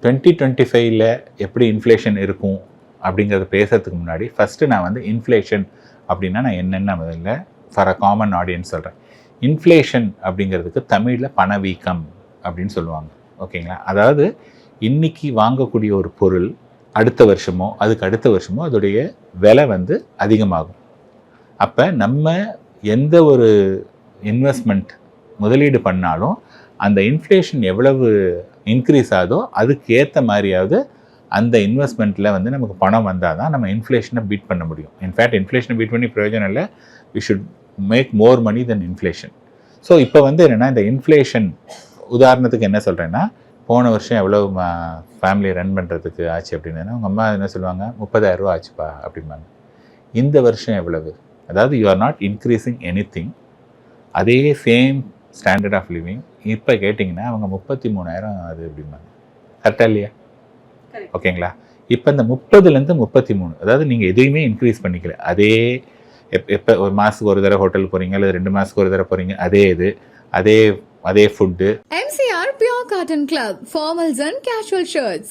2025 எப்படி இன்ஃப்ளேஷன் இருக்கும் அப்படிங்கிறத பேசுறதுக்கு முன்னாடி ஃபஸ்ட்டு நான் வந்து இன்ஃப்ளேஷன் அப்படின்னா நான் என்னென்ன முதல்ல ஃபார் அ காமன் ஆடியன்ஸ் சொல்கிறேன். இன்ஃப்ளேஷன் அப்படிங்கிறதுக்கு தமிழில் பணவீக்கம் அப்படின்னு சொல்லுவாங்க. ஓகேங்களா? அதாவது இன்றைக்கி வாங்கக்கூடிய ஒரு பொருள் அடுத்த வருஷமோ அதுக்கு அடுத்த வருஷமோ அதோடைய விலை வந்து அதிகமாகும். அப்போ நம்ம எந்த ஒரு இன்வெஸ்ட்மெண்ட் முதலீடு பண்ணாலும் அந்த இன்ஃப்ளேஷன் எவ்வளவு இன்க்ரீஸ் ஆகுதோ அதுக்கு ஏற்ற மாதிரியாவது அந்த இன்வெஸ்ட்மெண்ட்டில் வந்து நமக்கு பணம் வந்தால் தான் நம்ம இன்ஃப்ளேஷனை பீட் பண்ண முடியும். இன்ஃபேக்ட் இன்ஃப்ளேஷனை பீட் பண்ணி பிரயோஜனம் இல்லை. We should make more money then inflation. So இப்போ வந்து என்னென்னா இந்த இன்ஃப்ளேஷன் உதாரணத்துக்கு என்ன சொல்கிறேன்னா, போன வருஷம் எவ்வளோ ஃபேமிலி ரன் பண்ணுறதுக்கு ஆச்சு அப்படின்னா உங்கள் அம்மா என்ன சொல்லுவாங்க, 30,000 ரூபா ஆச்சுப்பா அப்படிம்பாங்க. இந்த வருஷம் எவ்வளவு? அதாவது you are not increasing any thing, அதே சேம் ஸ்டாண்டர்ட் ஆஃப் லிவிங். இப்போ கேட்டிங்கன்னா அவங்க 33,000 அது அப்படிம்பாங்க. கரெக்டாக இல்லையா? ஓகேங்களா? இப்போ இந்த 30லேருந்து 33, அதாவது நீங்கள் எதையுமே இன்க்ரீஸ் பண்ணிக்கல. அதே எப்போ ஒரு மாதத்துக்கு ஒரு தடவை ஹோட்டல் போகிறீங்க இல்லை 2 மாதத்துக்கு ஒரு தடவை போகிறீங்க, அதே இது அதே food. MCR Pure Cotton Club, formals and casual shirts.